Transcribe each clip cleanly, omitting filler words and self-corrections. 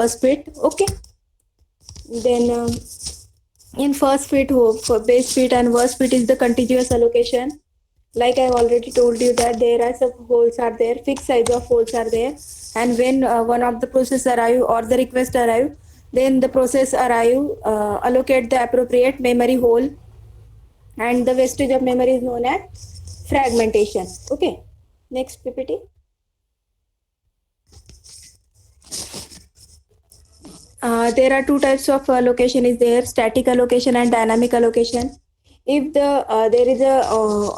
first bit. Okay, then in first fit, for base fit and worst fit is the contiguous allocation. Like I already told you that there are some holes are there, fixed size of holes are there, and when one of the process arrive or the request arrive, then the process arrive allocate the appropriate memory hole, and the wastage of memory is known as fragmentation. Okay, next PPT. There are two types of allocation is there: static allocation and dynamic allocation. If there is a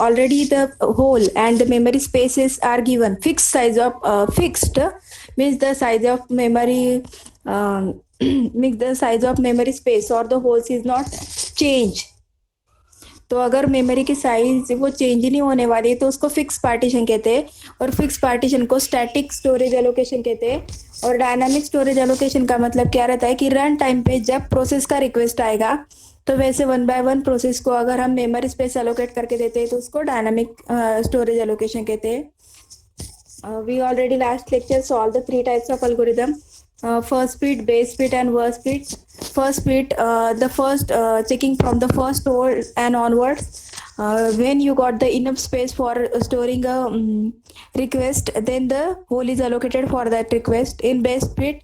already the hole and the memory spaces are given fixed size of fixed means the size of memory means the size of memory space or the holes is not change. तो अगर memory की size वो change नहीं होने वाली तो उसको fix partition कहते हैं, और फिक्स पार्टीशन को स्टैटिक स्टोरेज एलोकेशन कहते हैं। और डायनामिक स्टोरेज एलोकेशन का मतलब क्या रहता है कि रन टाइम पे जब प्रोसेस का रिक्वेस्ट आएगा तो वैसे वन बाय वन प्रोसेस को अगर हम मेमोरी स्पेस एलोकेट करके देते हैं तो उसको डायनामिक स्टोरेज एलोकेशन कहते हैं। We already last lecture solved the three types of algorithm: first bit, base bit, and worst bit. First bit, the first checking from the first row and onwards. When you got the enough space for storing a request, then the hole is allocated for that request. In base bit,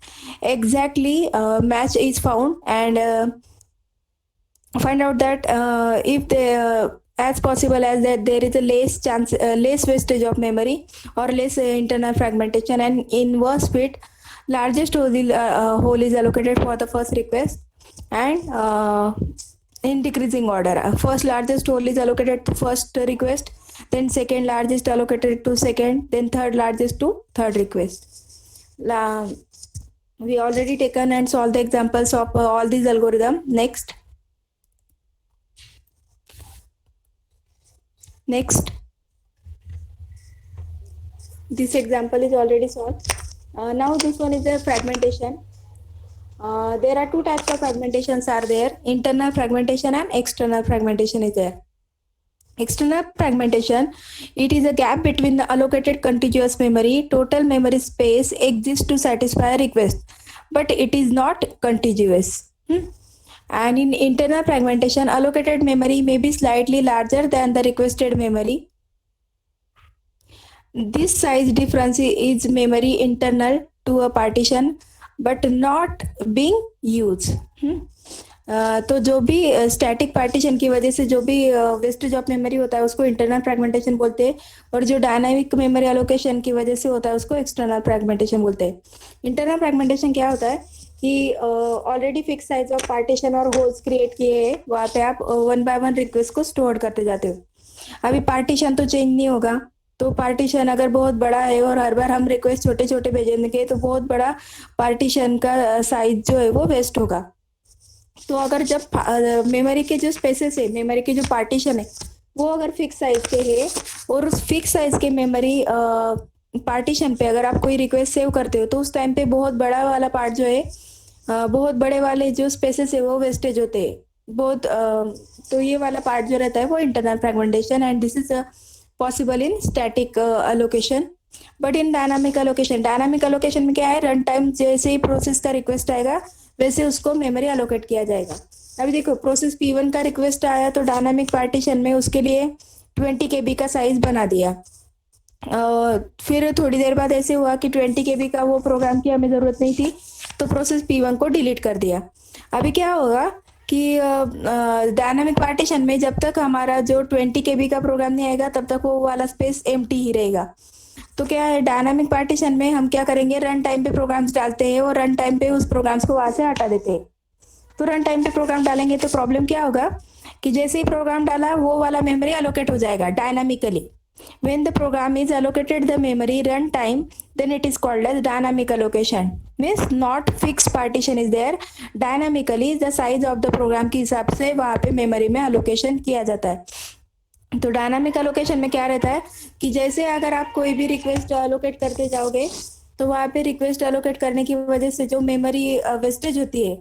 exactly match is found, and find out that if the as possible as that there is a less chance less wastage of memory or less internal fragmentation. And in worst bit, largest hole is allocated for the first request, and in decreasing order, first largest hole is allocated to first request, then second largest allocated to second, then third largest to third request. We already taken and solved the examples of all these algorithm. Next, this example is already solved. Now this one is the fragmentation. There are two types of fragmentations are there: internal fragmentation and external fragmentation is there. External fragmentation, it is a gap between the allocated contiguous memory. Total memory space exists to satisfy a request, but it is not contiguous. And in internal fragmentation, allocated memory may be slightly larger than the requested memory. This size difference is memory internal to a partition but not being used. तो जो भी static partition की वजह से जो भी wastage of memory होता है उसको इंटरनल फ्रैगमेंटेशन बोलते हैं, और जो डायनामिक मेमोरी एलोकेशन की वजह से होता है उसको एक्सटर्नल फ्रैगमेंटेशन बोलते हैं। इंटरनल फ्रैगमेंटेशन क्या होता है कि already fix size of partition और होल्स क्रिएट किए हैं, वहाँ पे आप वन बाय वन रिक्वेस्ट को स्टोर करते जाते हो। अभी पार्टीशन तो चेंज नहीं होगा, तो पार्टीशन अगर बहुत बड़ा है और हर बार हम रिक्वेस्ट छोटे छोटे भेजेंगे तो बहुत बड़ा पार्टीशन का साइज जो है वो वेस्ट होगा। तो अगर जब मेमोरी के जो स्पेसेस है, मेमोरी के जो पार्टीशन है वो अगर फिक्स साइज के है और उस फिक्स साइज के मेमोरी पार्टीशन पे अगर आप कोई रिक्वेस्ट सेव करते हो तो उस टाइम पे बहुत बड़ा वाला पार्ट जो है बहुत बड़े वाले जो स्पेसेस है वो वेस्टेज होते हैं बहुत। तो ये वाला पार्ट जो रहता है वो internal fragmentation, and this is possible in static allocation. But in dynamic allocation में क्या है, रन टाइम जैसे ही प्रोसेस का रिक्वेस्ट आएगा वैसे उसको मेमोरी अलोकेट किया जाएगा। अभी देखो प्रोसेस P1 का रिक्वेस्ट आया तो डायनामिक पार्टीशन में उसके लिए 20 KB का साइज बना दिया। फिर थोड़ी देर बाद ऐसे हुआ कि 20 KB का वो प्रोग्राम की हमें ज़रूरत नहीं थी तो प्रोसेस P1 को डिलीट कर दिया। अभी क्या होगा कि डायनामिक पार्टीशन में जब तक हमारा जो 20 KB का प्रोग्राम नहीं आएगा तब तक वो वाला स्पेस एम्प्टी ही रहेगा। तो क्या है, डायनामिक पार्टीशन में हम क्या करेंगे, रन टाइम पे प्रोग्राम्स डालते हैं और रन टाइम पे उस प्रोग्राम्स को वहां से हटा देते हैं। तो रन टाइम पे प्रोग्राम डालेंगे तो प्रॉब्लम क्या होगा कि जैसे ही प्रोग्राम डाला वो वाला मेमोरी अलोकेट हो जाएगा dynamically. when the program is allocated the memory runtime, then it is called as dynamic allocation, means not fixed partition is there, dynamically the size of the program के हिसाब से वहां पे मेमोरी में allocation किया जाता है। तो डायनामिक अलोकेशन में क्या रहता है कि जैसे अगर आप कोई भी रिक्वेस्ट अलोकेट करते जाओगे तो वहां पे रिक्वेस्ट अलोकेट करने की वजह से जो मेमोरी वेस्टेज होती है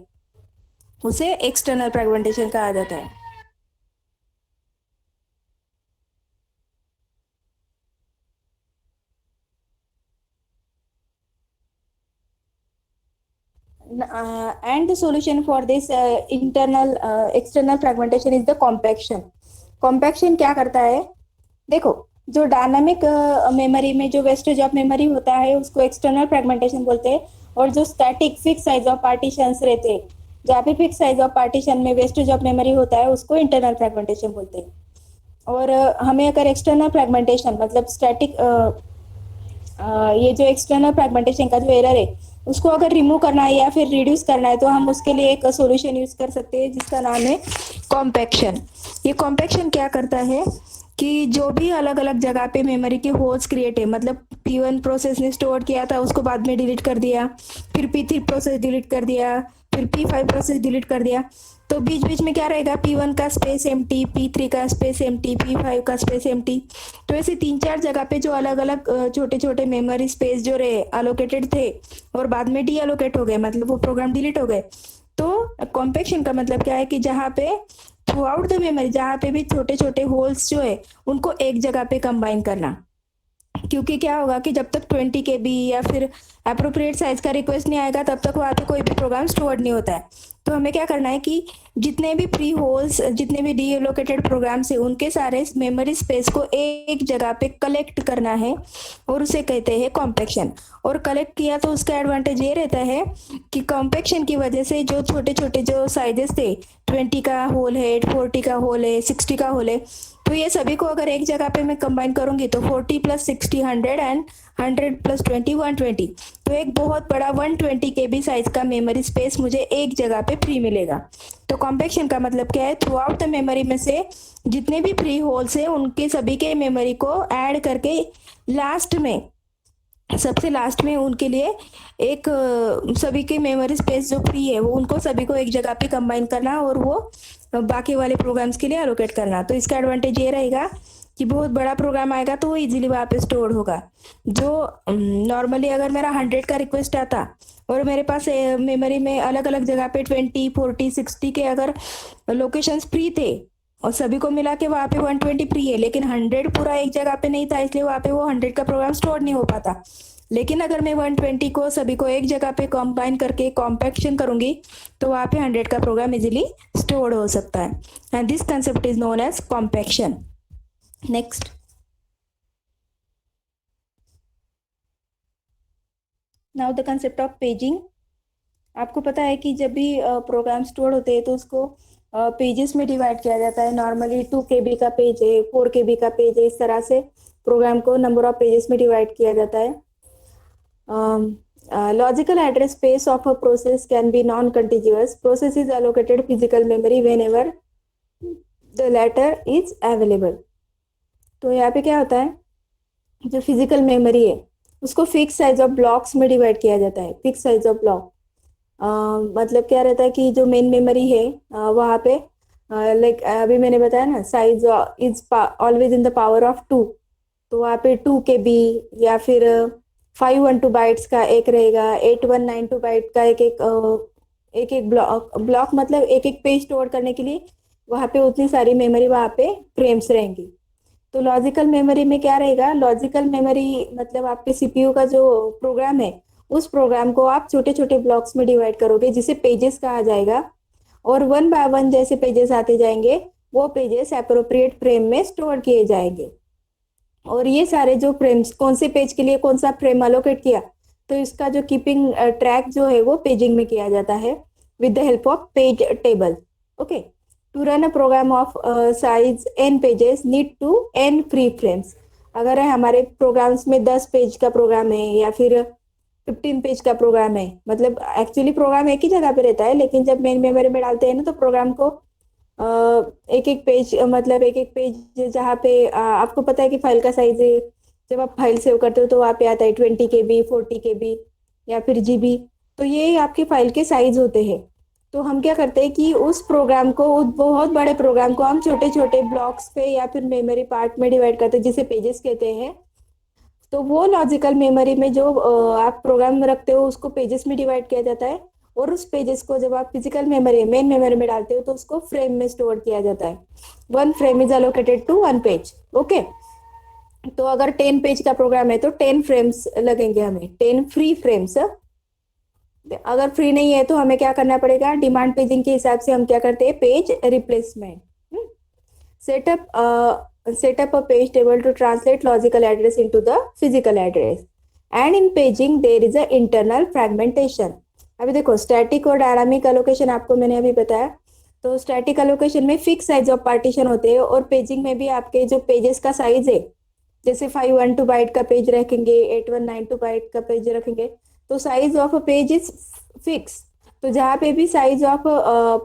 उसे एक्सटर्नल फ्रैगमेंटेशन कहा जाता है। And the solution for this internal external fragmentation is the compaction. Compaction क्या करता है? देखो, जो डायनामिक मेमोरी में जो वेस्टेज ऑफ मेमोरी होता है उसको एक्सटर्नल फ्रेगमेंटेशन बोलते हैं, और जो static fix size of partitions रहते हैं, जहाँ पे फिक्स साइज ऑफ पार्टीशन में वेस्टेज ऑफ मेमोरी होता है उसको इंटरनल फ्रेगमेंटेशन बोलते हैं। और हमें अगर एक्सटर्नल फ्रेगमेंटेशन मतलब स्टैटिक ये जो एक्सटर्नल फ्रेगमेंटेशन का जो एरर है उसको अगर रिमूव करना है या फिर रिड्यूस करना है तो हम उसके लिए एक सॉल्यूशन यूज कर सकते हैं जिसका नाम है कॉम्पैक्शन। ये कॉम्पैक्शन क्या करता है कि जो भी अलग अलग जगह पे मेमोरी के होल्स क्रिएट है, मतलब P1 प्रोसेस ने स्टोर किया था उसको बाद में डिलीट कर दिया, फिर P3 प्रोसेस डिलीट कर दिया, फिर P5 प्रोसेस डिलीट कर दिया, तो बीच बीच में क्या रहेगा? P1 का स्पेस एम्प्टी, P3 का स्पेस एम्प्टी, P5 का स्पेस एम्प्टी। तो ऐसे 3-4 जगह पे जो अलग अलग छोटे छोटे मेमोरी स्पेस जो रहे अलोकेटेड थे और बाद में डी अलोकेट हो गए, मतलब वो प्रोग्राम डिलीट हो गए। तो कॉम्पैक्शन का मतलब क्या है कि जहाँ पे थ्रू आउट द मेमोरी जहाँ पे भी छोटे छोटे होल्स जो है उनको एक जगह पे कंबाइन करना। क्योंकि क्या होगा कि जब तक 20 KB या फिर अप्रोप्रिएट साइज का रिक्वेस्ट नहीं आएगा तब तक वहाँ पे कोई भी प्रोग्राम स्टोर नहीं होता है। तो हमें क्या करना है कि जितने भी प्री होल्स, जितने भी डीएलोकेटेड प्रोग्राम्स है उनके सारे मेमोरी स्पेस को एक जगह पे कलेक्ट करना है और उसे कहते हैं कॉम्पैक्शन। और कलेक्ट किया तो उसका एडवांटेज ये रहता है कि कॉम्पैक्शन की वजह से जो छोटे छोटे जो साइजेस थे, 20 का होल है, 40 का होल है, 60 का होल है, तो ये सभी को अगर एक जगह पे मैं कंबाइन करूंगी तो 40 + 60 100 एंड 100 + 20 120, तो एक बहुत बड़ा 120 KB साइज का मेमोरी स्पेस मुझे एक जगह पे फ्री मिलेगा। तो कॉम्पैक्शन का मतलब क्या है? थ्रू आउट द मेमोरी में से जितने भी फ्री होल्स है उनके सभी के मेमोरी को ऐड करके लास्ट में, सबसे लास्ट में उनके लिए एक सभी के मेमोरी स्पेस जो फ्री है वो उनको सभी को एक जगह पे कंबाइन करना और वो बाकी वाले प्रोग्राम्स के लिए एलोकेट करना। तो इसका एडवांटेज ये रहेगा कि बहुत बड़ा प्रोग्राम आएगा तो वो इजीली वहाँ पे स्टोर होगा। जो नॉर्मली अगर मेरा 100 का रिक्वेस्ट आता और मेरे पास मेमोरी में अलग अलग जगह पे 20 40 60 के अगर लोकेशंस फ्री थे और सभी को मिला के वहाँ पे 120 फ्री है, लेकिन 100 पूरा एक जगह पे नहीं था इसलिए वहाँ पे वो 100 का प्रोग्राम स्टोर नहीं हो पाता। लेकिन अगर मैं 120 को सभी को एक जगह पे कंबाइन करके कॉम्पैक्शन करूंगी तो वहाँ पे 100 का प्रोग्राम इजीली स्टोर हो सकता है। And this concept is known as compaction. Next, now the concept of paging. आपको पता है कि जब भी प्रोग्राम स्टोर होते हैं तो उसको पेजेस में डिवाइड किया जाता है। नॉर्मली 2 KB का पेज है, 4 KB का पेज है, इस तरह से प्रोग्राम को नंबर ऑफ पेजेस में डिवाइड किया जाता है। Logical address space of a process can be non-contiguous. Process is allocated physical memory whenever the latter is available. तो यहाँ पे क्या होता है? जो फिजिकल मेमोरी है उसको फिक्स साइज ऑफ ब्लॉक्स में डिवाइड किया जाता है। फिक्स साइज ऑफ ब्लॉक मतलब क्या रहता है कि जो मेन मेमोरी है वहाँ पे लाइक अभी मैंने बताया ना, size is always in the power of 2, तो वहाँ पे 2 KB या फिर 512 बाइट्स का एक रहेगा, 8192 बाइट का एक एक ब्लॉक मतलब एक एक पेज स्टोर करने के लिए वहाँ पे उतनी सारी मेमोरी वहाँ पे फ्रेम्स रहेंगी। तो लॉजिकल मेमोरी में क्या रहेगा? लॉजिकल मेमोरी मतलब आपके सीपीयू का जो प्रोग्राम है उस प्रोग्राम को आप छोटे छोटे ब्लॉक्स में डिवाइड करोगे जिसे पेजेस कहा जाएगा, और 1 बाय 1 जैसे पेजेस आते जाएंगे वो पेजेस अप्रोप्रिएट फ्रेम में स्टोर किए जाएंगे। और ये सारे जो फ्रेम्स कौन से पेज के लिए कौन सा फ्रेम अलोकेट किया, तो इसका जो कीपिंग ट्रैक जो है वो पेजिंग में किया जाता है with the help of page table. Okay, to run a program of size n pages need to n free frames. अगर हमारे प्रोग्राम्स में 10 पेज का प्रोग्राम है या फिर 15 पेज का प्रोग्राम है, मतलब एक्चुअली प्रोग्राम एक ही जगह पे रहता है लेकिन जब मेन मेमोरी में डालते हैं ना तो प्रोग्राम को एक एक पेज मतलब एक एक पेज जहाँ पे आपको पता है कि फाइल का साइज जब आप फाइल सेव करते हो तो वहाँ पे आता है 20 KB 40 KB या फिर GB, तो ये आपके फाइल के साइज होते हैं। तो हम क्या करते हैं कि उस प्रोग्राम को, उस बहुत बड़े प्रोग्राम को हम छोटे छोटे ब्लॉक्स पे या फिर मेमोरी पार्ट में डिवाइड करते हैं जिसे पेजेस कहते हैं। तो वो लॉजिकल मेमोरी में जो आप प्रोग्राम रखते हो उसको पेजेस में डिवाइड किया जाता है, और उस पेजेस को जब आप फिजिकल मेमोरी मेन मेमोरी में डालते हो तो उसको फ्रेम में स्टोर किया जाता है। 1 frame is allocated to 1 page. Okay, तो अगर 10 पेज का प्रोग्राम है तो 10 फ्रेम्स लगेंगे हमें, 10 फ्री फ्रेम्स। अगर फ्री नहीं है तो हमें क्या करना पड़ेगा, डिमांड पेजिंग के हिसाब से हम क्या करते हैं, page replacement. Setup a page table to translate logical address into the physical address. And in paging there is a internal fragmentation. अभी देखो, स्टैटिक और डायनामिक अलोकेशन आपको मैंने अभी बताया। तो स्टैटिक अलोकेशन में फिक्स साइज ऑफ पार्टीशन होते हैं, और पेजिंग में भी आपके जो पेजेस का साइज है, जैसे 512 बाइट का पेज रखेंगे, 8192 बाइट का पेज रखेंगे, तो size of a page is fix. तो जहाँ पे भी साइज ऑफ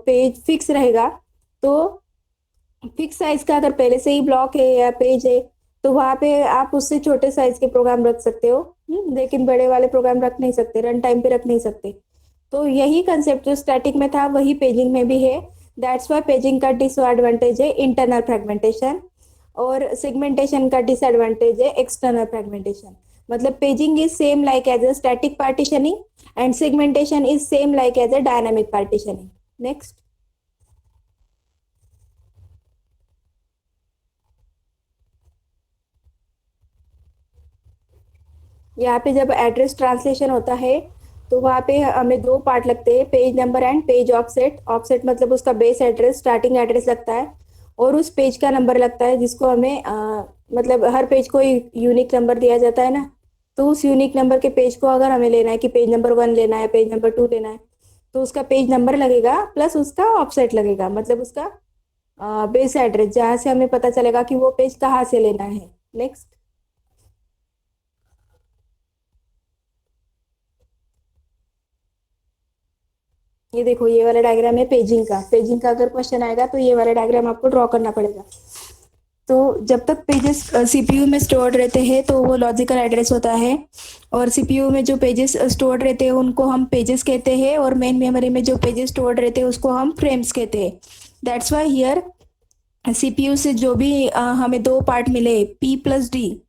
पेज फिक्स रहेगा, तो फिक्स साइज का अगर पहले से ही ब्लॉक है या पेज है, तो वहां पे आप उससे छोटे साइज के प्रोग्राम रख सकते हो। लेकिन बड़े वाले प्रोग्राम रख नहीं सकते, रन टाइम पे रख नहीं सकते। तो यही कंसेप्ट जो स्टैटिक में था वही पेजिंग में भी है। दैट्स वाई पेजिंग का डिसएडवांटेज है इंटरनल फ्रेगमेंटेशन, और सेगमेंटेशन का डिसएडवांटेज है एक्सटर्नल फ्रेगमेंटेशन। मतलब paging is same like as a static partitioning, and segmentation is same like as a dynamic partitioning. Next. यहाँ पे जब एड्रेस ट्रांसलेशन होता है, तो वहाँ पे हमें दो पार्ट लगते हैं, page number and page offset. Offset मतलब उसका बेस एड्रेस, स्टार्टिंग एड्रेस लगता है, और उस पेज का नंबर लगता है, जिसको हमें मतलब हर पेज को यूनिक नंबर दिया जाता है ना। तो उस यूनिक नंबर के पेज को अगर हमें लेना है कि पेज नंबर 1 लेना है, पेज नंबर 2 लेना है, तो उसका पेज नंबर लगेगा प्लस उसका ऑफसेट लगेगा, मतलब उसका बेस एड्रेस, जहाँ से हमें पता चलेगा कि वो पेज कहाँ से लेना है। नेक्स्ट। ये देखो, ये वाला डायग्राम है पेजिंग का। पेजिंग का अगर क्वेश्चन आएगा तो ये वाला डायग्राम आपको ड्रॉ करना पड़ेगा। तो जब तक पेजेस सीपीयू में स्टोर्ड रहते हैं तो वो लॉजिकल एड्रेस होता है, और सीपीयू में जो पेजेस स्टोर्ड रहते हैं उनको हम पेजेस कहते हैं, और मेन मेमोरी में जो पेजेस स्टोर्ड रहते हैं उसको हम फ्रेम्स कहते हैं। दैट्स वाई हियर सीपीयू से जो भी हमें दो पार्ट मिले, पी प्लस डी।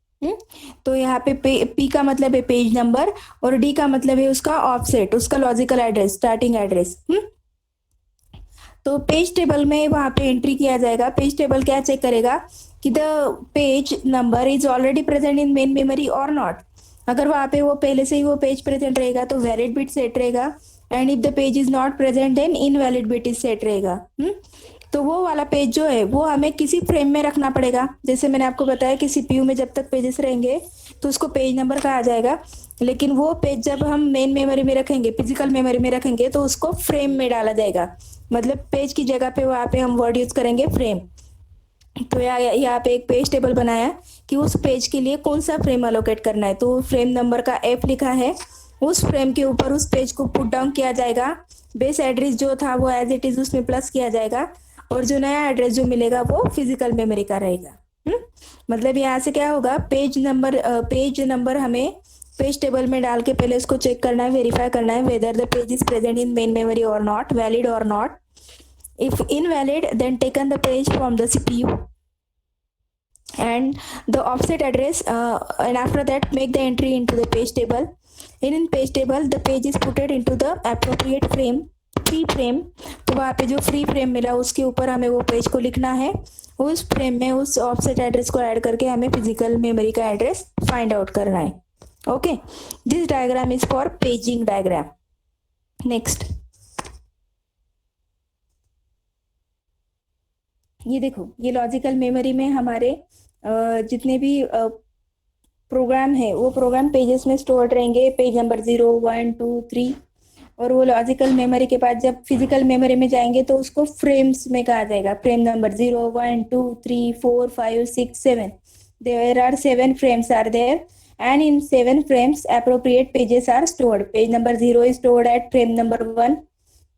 तो यहाँ पे पी का मतलब है पेज नंबर, और डी का मतलब है उसका ऑफसेट, उसका लॉजिकल एड्रेस, स्टार्टिंग एड्रेस। तो पेज टेबल में वहां पे एंट्री किया जाएगा। पेज टेबल क्या चेक करेगा कि the page number is already present in main memory और नॉट। अगर वहां पे वो पहले से ही वो पेज प्रेजेंट रहेगा तो वैलिड बिट सेट रहेगा, and if the page is not present then invalid bit is set रहेगा। तो वो वाला पेज जो है वो हमें किसी फ्रेम में रखना पड़ेगा। जैसे मैंने आपको बताया कि सीपीयू में जब तक पेजेस रहेंगे तो उसको पेज नंबर कहा जाएगा, लेकिन वो पेज जब हम मेन मेमोरी में रखेंगे, फिजिकल मेमोरी में रखेंगे, तो उसको फ्रेम में डाला जाएगा। मतलब पेज की जगह पे वहां पे हम वर्ड यूज करेंगे फ्रेम। तो यहाँ पे एक पेज टेबल बनाया कि उस पेज के लिए कौन सा फ्रेम अलोकेट करना है, तो फ्रेम नंबर का एफ लिखा है। उस फ्रेम के ऊपर उस पेज को पुट डाउन किया जाएगा। बेस एड्रेस जो था वो एज इट इज उसमें प्लस किया जाएगा, और जो नया एड्रेस जो मिलेगा वो फिजिकल मेमोरी का रहेगा। मतलब यहाँ से क्या होगा, पेज नंबर हमें पेज टेबल में डाल के पहले उसको चेक करना है, वेरीफाई करना है whether the page is present in main memory और नॉट, वैलिड और not. If invalid, then taken the page from the CPU and the offset address, and after that make the entry into the page table. In page table, the page is put into the appropriate frame, free frame. तो वहाँ पे जो free frame मिला उसके ऊपर हमें वो page को लिखना है। उस फ्रेम में उस ऑफसेट एड्रेस को ऐड करके हमें फिजिकल मेमोरी का एड्रेस फाइंड आउट करना है। Okay, this diagram is for paging diagram. Next. ये देखो, ये लॉजिकल मेमोरी में हमारे जितने भी प्रोग्राम है वो प्रोग्राम पेजेस में स्टोर्ड रहेंगे, पेज नंबर 0 1 2 3। और वो लॉजिकल मेमोरी के बाद जब फिजिकल मेमोरी में जाएंगे तो उसको फ्रेम्स में कहा जाएगा। Frame number 0 1 2 3 4 5 6 7, there are 7 frames are there, and in 7 frames appropriate pages are stored. Page number 0 is stored at frame number 1,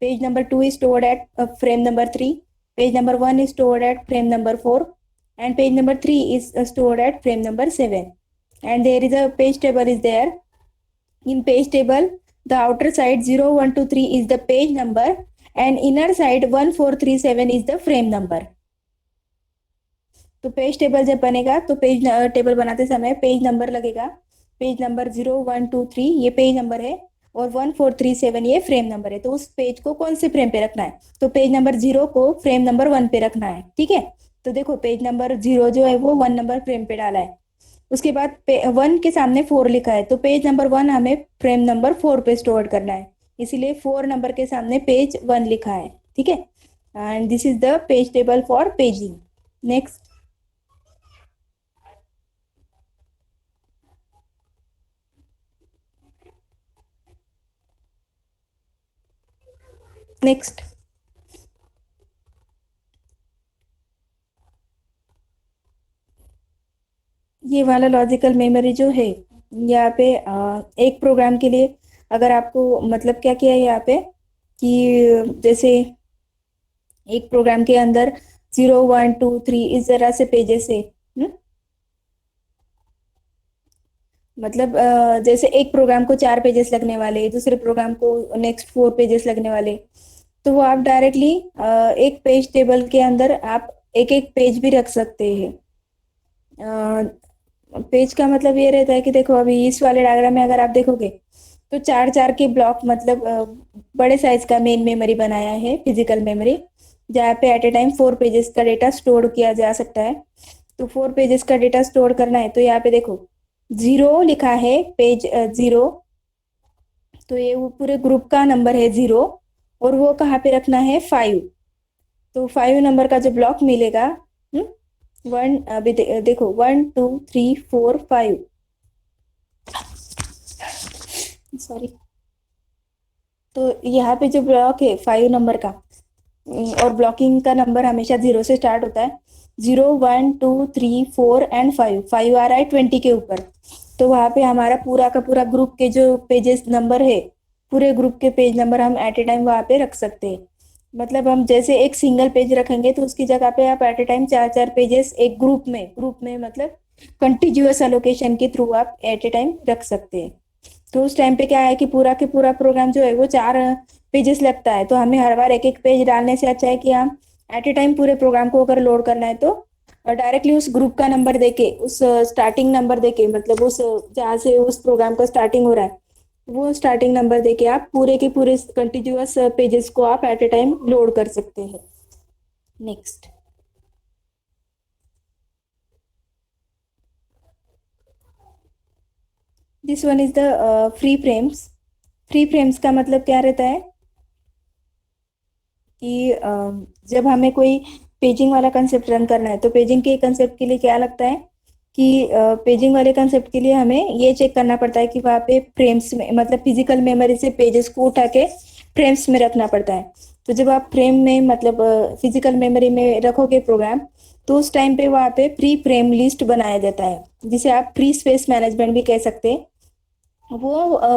page number 2 is stored at frame number 3, page number 1 is stored at frame number 4, and page number 3 is stored at frame number 7. And there is a page table is there. In page table, the outer side 0 1 2 3 is the page number, and inner side 1 4 3 7 is the frame number. तो page table जब बनेगा तो page table बनाते समय page number लगेगा। Page number 0 1 2 3 ये page number है, और 1 4 3 7 ये फ्रेम नंबर है। तो उस पेज को कौन से फ्रेम पे रखना है, तो पेज नंबर 0 को फ्रेम नंबर 1 पे रखना है। ठीक है, तो देखो पेज नंबर 0 जो है वो 1 नंबर फ्रेम पे डाला है। उसके बाद 1 के सामने 4 लिखा है, तो पेज नंबर 1 हमें फ्रेम नंबर 4 पे स्टोर करना है। इसीलिए 4 नंबर के सामने पेज 1 लिखा है, ठीक है। And this is the page table for paging. Next. Next. ये वाला लॉजिकल मेमोरी जो है, यहाँ पे एक प्रोग्राम के लिए अगर आपको मतलब क्या किया है यहाँ पे कि जैसे एक प्रोग्राम के अंदर 0 1 2 3 इस तरह से पेजेस है। मतलब जैसे एक प्रोग्राम को 4 पेजेस लगने वाले, दूसरे प्रोग्राम को नेक्स्ट 4 पेजेस लगने वाले, तो वो आप डायरेक्टली एक पेज टेबल के अंदर आप एक एक पेज भी रख सकते हैं। पेज का मतलब ये रहता है कि देखो अभी इस वाले डायग्राम में अगर आप देखोगे तो 4 4 के ब्लॉक, मतलब बड़े साइज का मेन मेमोरी बनाया है, फिजिकल मेमोरी, जहाँ पे एट ए टाइम 4 पेजेस का डेटा स्टोर किया जा सकता है। तो 4 पेजेस का डेटा स्टोर करना है तो यहाँ पे देखो 0 लिखा है, पेज 0, तो ये वो पूरे ग्रुप का नंबर है 0, और वो कहाँ पे रखना है 5। तो 5 नंबर का जो ब्लॉक मिलेगा, वन अभी देखो 1 2 3 4 5, सॉरी। तो यहाँ पे जो ब्लॉक है 5 नंबर का, और ब्लॉकिंग का नंबर हमेशा 0 से स्टार्ट होता है। 0 1 2 3 4 एंड 5, 5 आ रहा है 20 के ऊपर। तो वहाँ पे हमारा पूरा का पूरा ग्रुप के जो पेजेस नंबर है, पूरे ग्रुप के पेज नंबर हम एट ए टाइम वहाँ पे रख सकते हैं। मतलब हम जैसे एक सिंगल पेज रखेंगे तो उसकी जगह पे आप एट ए टाइम 4 4 पेजेस एक ग्रुप में मतलब कंटिन्यूअस एलोकेशन के थ्रू आप एट ए टाइम रख सकते हैं। तो उस टाइम पे क्या है कि पूरा के पूरा प्रोग्राम जो है वो 4 पेजेस लगता है, तो हमें हर बार एक एक पेज डालने से अच्छा है कि हम एट ए टाइम पूरे प्रोग्राम को अगर लोड करना है तो डायरेक्टली उस ग्रुप का नंबर देके, उस स्टार्टिंग नंबर देके, मतलब उस जहाँ से उस प्रोग्राम का स्टार्टिंग हो रहा है वो स्टार्टिंग नंबर देके आप पूरे के पूरे कंटिन्यूअस पेजेस को आप एट ए टाइम लोड कर सकते हैं। Next. This one is the free frames. Free frames का मतलब क्या रहता है कि जब हमें कोई पेजिंग वाला कंसेप्ट रन करना है तो पेजिंग के कंसेप्ट के लिए क्या लगता है कि पेजिंग वाले कंसेप्ट के लिए हमें ये चेक करना पड़ता है कि वहाँ पे फ्रेम्स में, मतलब फिजिकल मेमोरी से पेजेस को उठा के फ्रेम्स में रखना पड़ता है। तो जब आप फ्रेम में मतलब फिजिकल मेमोरी में रखोगे प्रोग्राम, तो उस टाइम पे वहाँ पे प्री फ्रेम लिस्ट बनाया जाता है, जिसे आप फ्री स्पेस मैनेजमेंट भी कह सकते हैं। वो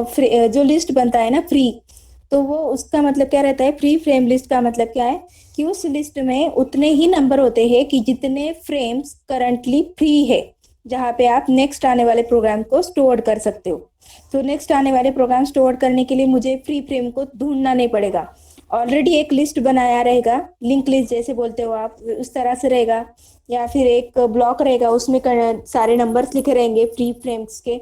जो लिस्ट बनता है ना फ्री, तो वो उसका मतलब क्या रहता है, फ्री फ्रेम लिस्ट का मतलब क्या है कि उस लिस्ट में उतने ही नंबर होते हैं कि जितने फ्रेम्स करंटली फ्री है, जहाँ पे आप नेक्स्ट आने वाले प्रोग्राम को स्टोर कर सकते हो। तो नेक्स्ट आने वाले प्रोग्राम स्टोर करने के लिए मुझे फ्री फ्रेम को ढूंढना नहीं पड़ेगा, ऑलरेडी एक लिस्ट बनाया रहेगा, लिंक लिस्ट जैसे बोलते हो आप, उस तरह से रहेगा, या फिर एक ब्लॉक रहेगा उसमें सारे नंबर्स लिखे रहेंगे फ्री फ्रेम्स के।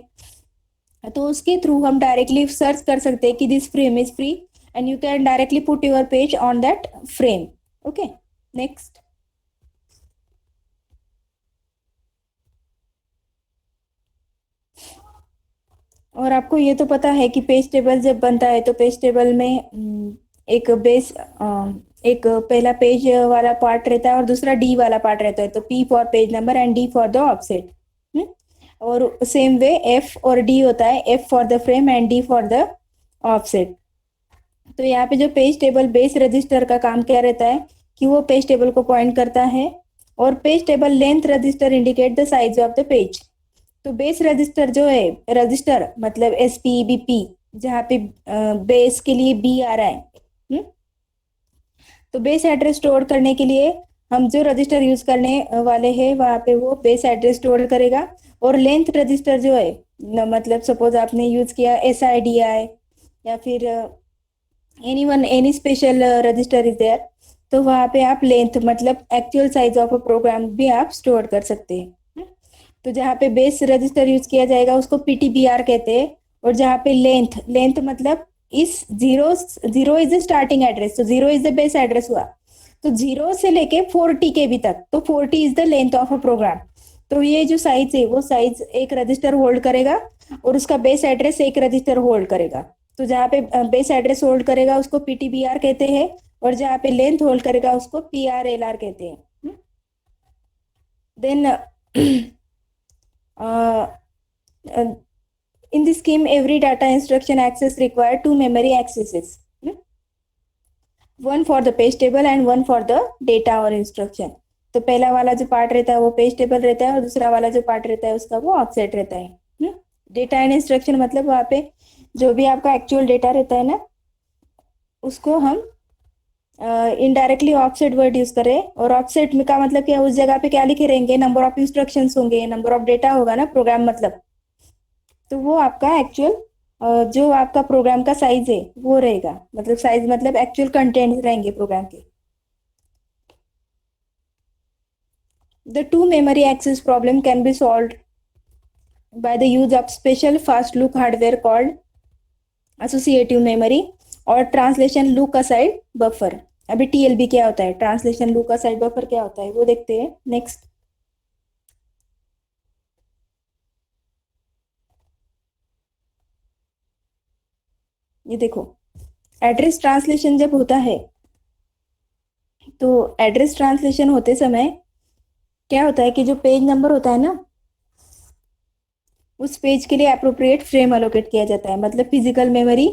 तो उसके थ्रू हम डायरेक्टली सर्च कर सकते हैं कि this frame is free, and you can directly put your page on that frame. Okay. Next. और आपको ये तो पता है कि पेज टेबल जब बनता है तो पेज टेबल में एक बेस, एक पहला पेज वाला पार्ट रहता है और दूसरा डी वाला पार्ट रहता है। तो P for page number and D for the offset. और सेम वे एफ और डी होता है, F for the frame and D for the offset. तो यहाँ पे जो पेज टेबल बेस रजिस्टर का काम क्या रहता है कि वो पेज टेबल को पॉइंट करता है, और page table length register indicate the size of the page. तो बेस रजिस्टर जो है, रजिस्टर मतलब एस पी बी पी, जहाँ पे बेस के लिए बी आ रहा है। तो बेस एड्रेस स्टोर करने के लिए हम जो रजिस्टर यूज करने वाले हैं वहाँ पे वो बेस एड्रेस स्टोर करेगा। और लेंथ रजिस्टर जो है, मतलब सपोज आपने यूज किया एस आई डी आई, या फिर any special register is there, तो वहाँ पे आप लेंथ मतलब actual size of a program भी आप स्टोर कर सकते हैं। तो जहाँ पे बेस रजिस्टर यूज किया जाएगा उसको पीटीबीआर कहते हैं। और जहाँ पे लेंथ, लेंथ मतलब इस zero, zero is the starting address, तो zero is the base address हुआ, तो 0 से लेके 40 के बी तक, तो 40 is the length of a program. तो ये जो साइज है वो साइज एक रजिस्टर होल्ड करेगा, और उसका बेस एड्रेस एक रजिस्टर होल्ड करेगा। तो जहाँ पे बेस एड्रेस होल्ड करेगा उसको पीटीबीआर कहते हैं, और जहाँ पे लेंथ होल्ड करेगा उसको पीआरएलआर कहते हैं। Then in this scheme every data instruction access require two memory accesses, one for the page table and one for the data और instruction। तो पहला वाला जो पार्ट रहता है वो पेज टेबल रहता है, और दूसरा वाला जो पार्ट रहता है उसका वो ऑफसेट रहता है। डेटा एंड इंस्ट्रक्शन मतलब वहाँ पे जो भी आपका एक्चुअल डेटा रहता है ना, उसको हम इनडायरेक्टली ऑफसेट वर्ड यूज करें। और ऑफसेट में का मतलब क्या, उस जगह पे क्या लिखे रहेंगे, नंबर ऑफ इंस्ट्रक्शंस होंगे, नंबर ऑफ डेटा होगा ना, प्रोग्राम मतलब। तो वो आपका एक्चुअल जो आपका प्रोग्राम का साइज है वो रहेगा, मतलब साइज मतलब एक्चुअल कंटेंट रहेंगे प्रोग्राम के। The two memory access problem can be solve by the use of special fast look hardware called associative memory और ट्रांसलेशन लुक असाइड बफर। अभी टीएलबी क्या होता है, ट्रांसलेशन लुक असाइड बफर क्या होता है वो देखते हैं नेक्स्ट। ये देखो, एड्रेस ट्रांसलेशन जब होता है तो एड्रेस ट्रांसलेशन होते समय क्या होता है कि जो पेज नंबर होता है ना, उस पेज के लिए अप्रोप्रिएट फ्रेम अलोकेट किया जाता है, मतलब physical memory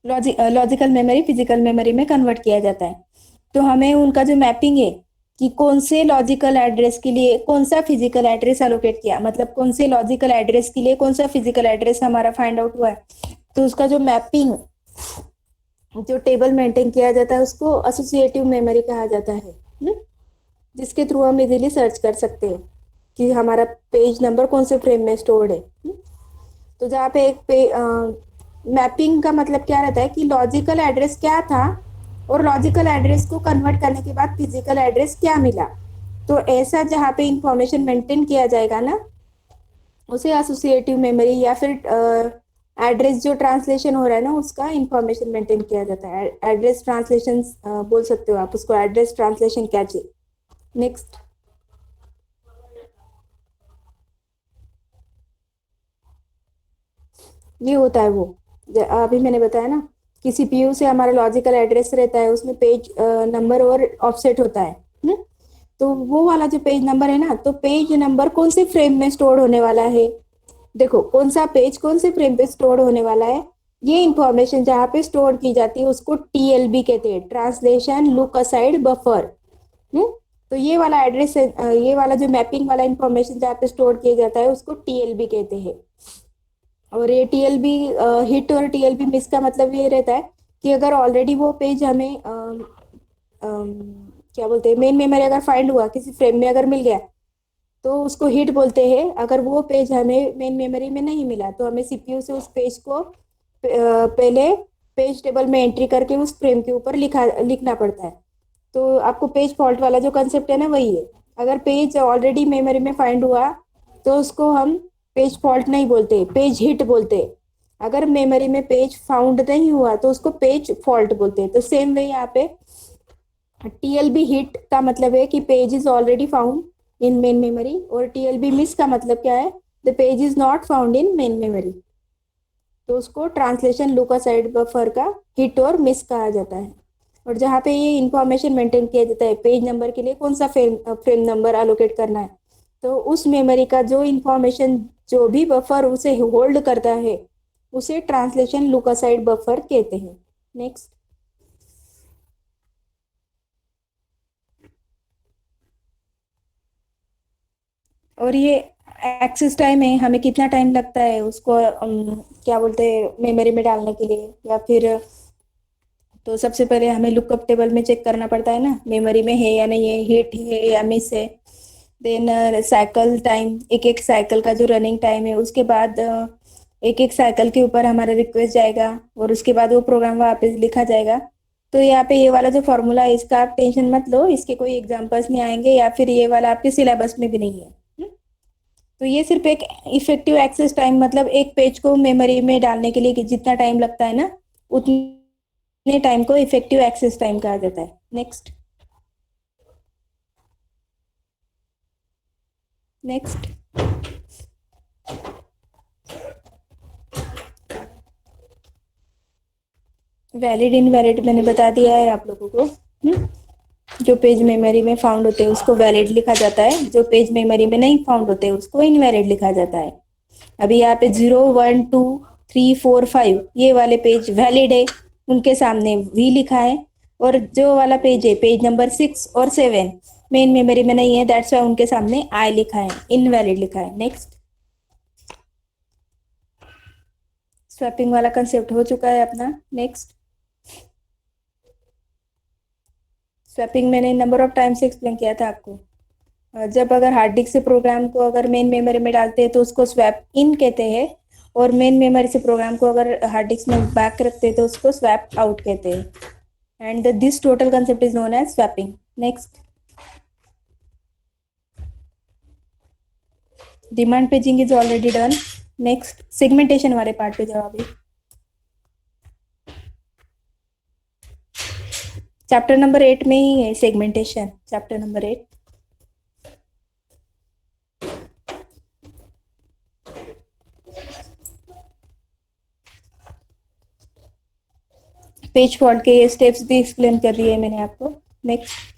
logical memory physical memory में कन्वर्ट किया जाता है। तो हमें उनका जो मैपिंग है कि कौन से लॉजिकल एड्रेस के लिए कौन सा फिजिकल एड्रेस अलोकेट किया, मतलब कौन से लॉजिकल एड्रेस के लिए कौन सा फिजिकल एड्रेस हमारा फाइंड आउट हुआ है, तो उसका जो मैपिंग जो टेबल मेंटेन किया जाता है उसको एसोसिएटिव मेमोरी कहा जाता है। जिसके थ्रू हम इजीली सर्च कर सकते हैं कि हमारा पेज नंबर कौन से फ्रेम में स्टोर्ड है। तो जहाँ पे मैपिंग का मतलब क्या रहता है कि लॉजिकल एड्रेस क्या था और लॉजिकल एड्रेस को कन्वर्ट करने के बाद फिजिकल एड्रेस क्या मिला, तो ऐसा जहाँ पे इंफॉर्मेशन मेंटेन किया जाएगा ना, उसे एसोसिएटिव मेमोरी या फिर एड्रेस जो ट्रांसलेशन हो रहा है ना उसका इंफॉर्मेशन मेंटेन किया जाता है। एड्रेस ट्रांसलेशन बोल सकते हो आप उसको, एड्रेस ट्रांसलेशन कैचे। नेक्स्ट, ये होता है वो अभी मैंने बताया ना कि सीपीयू से हमारा लॉजिकल एड्रेस रहता है, उसमें पेज नंबर और ऑफसेट होता है। हम्म? तो वो वाला जो पेज नंबर है ना, तो पेज नंबर कौन से फ्रेम में स्टोर होने वाला है, देखो कौन सा पेज कौन से फ्रेम पे स्टोर होने वाला है, ये इंफॉर्मेशन जहाँ पे स्टोर की जाती है उसको टीएलबी कहते हैं, ट्रांसलेशन लुक असाइड बफर। तो ये वाला एड्रेस ये वाला जो मैपिंग वाला इंफॉर्मेशन जहाँ पे स्टोर किया जाता है उसको टीएलबी कहते हैं। और ये टीएलबी हिट और टीएलबी मिस का मतलब ये रहता है कि अगर ऑलरेडी वो पेज हमें क्या बोलते हैं, मेन मेमोरी अगर फाइंड हुआ किसी फ्रेम में अगर मिल गया तो उसको हिट बोलते हैं। अगर वो पेज हमें मेन मेमोरी में नहीं मिला तो हमें सीपीयू से उस पेज को पहले पेज टेबल में एंट्री करके उस फ्रेम के ऊपर लिखना पड़ता है। तो आपको पेज फॉल्ट वाला जो कंसेप्ट है ना वही है। अगर पेज ऑलरेडी मेमोरी में फाइंड हुआ तो उसको हम पेज फॉल्ट नहीं बोलते, पेज हिट बोलते। अगर मेमोरी में पेज फाउंड नहीं हुआ तो उसको पेज फॉल्ट बोलते हैं। तो सेम वे यहाँ पे टीएलबी हिट का मतलब है कि page is already found in main memory, और टीएलबी मिस का मतलब क्या है, the page is not found in main memory. तो उसको ट्रांसलेशन लुक असाइड बफर का हिट और मिस कहा जाता है। और जहाँ पे ये इंफॉर्मेशन मेंटेन किया जाता है पेज नंबर के लिए कौन सा फ्रेम नंबर अलोकेट करना है, तो उस मेमोरी का जो इंफॉर्मेशन जो भी बफर उसे होल्ड करता है उसे ट्रांसलेशन लुक असाइड बफर कहते हैं। नेक्स्ट, और ये एक्सेस टाइम है, हमें कितना टाइम लगता है उसको क्या बोलते हैं मेमोरी में डालने के लिए, या फिर तो सबसे पहले हमें लुकअप टेबल में चेक करना पड़ता है ना मेमोरी में है या नहीं है, हिट है या मिस है। देन साइकिल टाइम, एक एक साइकिल का जो रनिंग टाइम है उसके बाद एक एक साइकिल के ऊपर हमारा रिक्वेस्ट जाएगा और उसके बाद वो प्रोग्राम वापस लिखा जाएगा। तो यहाँ पे ये वाला जो फॉर्मूला है इसका आप टेंशन मत लो, इसके कोई एग्जांपल्स नहीं आएंगे या फिर ये वाला आपके सिलेबस में भी नहीं है। तो ये सिर्फ एक इफेक्टिव एक्सेस टाइम, मतलब एक पेज को मेमोरी में डालने के लिए कि जितना टाइम लगता है ना उतने टाइम को इफेक्टिव एक्सेस टाइम कहा जाता है। नेक्स्ट, नेक्स्ट, वैलिड इनवैलिड मैंने बता दिया है आप लोगों को। जो पेज मेमोरी में फाउंड होते हैं उसको वैलिड लिखा जाता है, जो पेज मेमोरी में नहीं फाउंड होते उसको इनवैलिड लिखा जाता है। अभी यहाँ पे 0 1 2 3 4 5 ये वाले पेज वैलिड है, उनके सामने वी लिखा है। और जो वाला पेज है पेज नंबर 6 और 7 मेन मेमोरी में नहीं है, दैट्स वाई उनके सामने आई लिखा है, इनवैलिड लिखा है। नेक्स्ट, स्वैपिंग वाला कंसेप्ट हो चुका है अपना। नेक्स्ट, स्वैपिंग मैंने नंबर ऑफ टाइम्स एक्सप्लेन किया था आपको। जब अगर हार्ड डिस्क से प्रोग्राम को अगर मेन मेमोरी में डालते हैं तो उसको स्वैप इन कहते हैं, और मेन मेमोरी से प्रोग्राम को अगर हार्ड डिस्क में बैक रखते हैं तो उसको स्वैप आउट कहते हैं। And this total concept is known as swapping. Next, demand paging is already done. Next, segmentation वाले पार्ट पे जाओ अभी। चैप्टर नंबर 8 में ही है segmentation, chapter number 8। Page fault के ये स्टेप्स भी एक्सप्लेन कर दिए मैंने आपको। नेक्स्ट,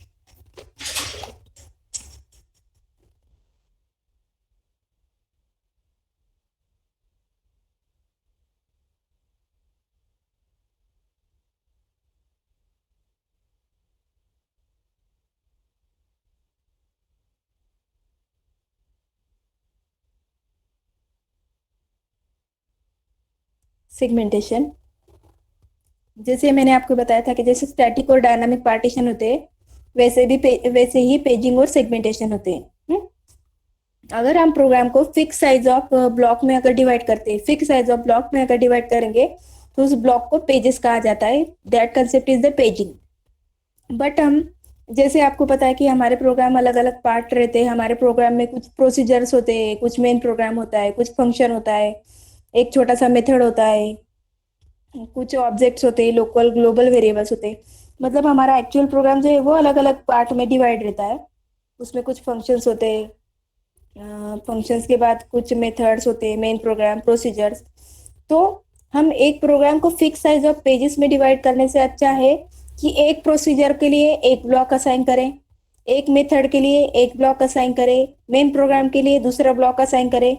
सेगमेंटेशन जैसे मैंने आपको बताया था कि जैसे स्टैटिक और डायनामिक पार्टीशन होते हैं, वैसे ही पेजिंग और सेगमेंटेशन होते हैं। अगर हम प्रोग्राम को फिक्स साइज ऑफ ब्लॉक में अगर डिवाइड करते हैं, फिक्स साइज ऑफ ब्लॉक में अगर डिवाइड करेंगे तो उस ब्लॉक को पेजेस कहा जाता है। That concept is the paging. But हम, जैसे आपको पता है कि हमारे प्रोग्राम अलग अलग पार्ट रहते हैं, हमारे प्रोग्राम में कुछ प्रोसीजर्स होते हैं, कुछ मेन प्रोग्राम होता है, कुछ फंक्शन होता है, एक छोटा सा मेथड होता है, कुछ ऑब्जेक्ट्स होते हैं, लोकल ग्लोबल वेरिएबल्स होते हैं। मतलब हमारा एक्चुअल प्रोग्राम जो है वो अलग अलग पार्ट में डिवाइड रहता है। उसमें कुछ फंक्शंस होते हैं, फंक्शंस के बाद कुछ मेथड्स होते हैं, मेन प्रोग्राम, प्रोसीजर्स। तो हम एक प्रोग्राम को फिक्स साइज ऑफ पेजेस में डिवाइड करने से अच्छा है कि एक प्रोसीजर के लिए एक ब्लॉक असाइन करें, एक मेथड के लिए एक ब्लॉक असाइन करें, मेन प्रोग्राम के लिए दूसरा ब्लॉक असाइन करें।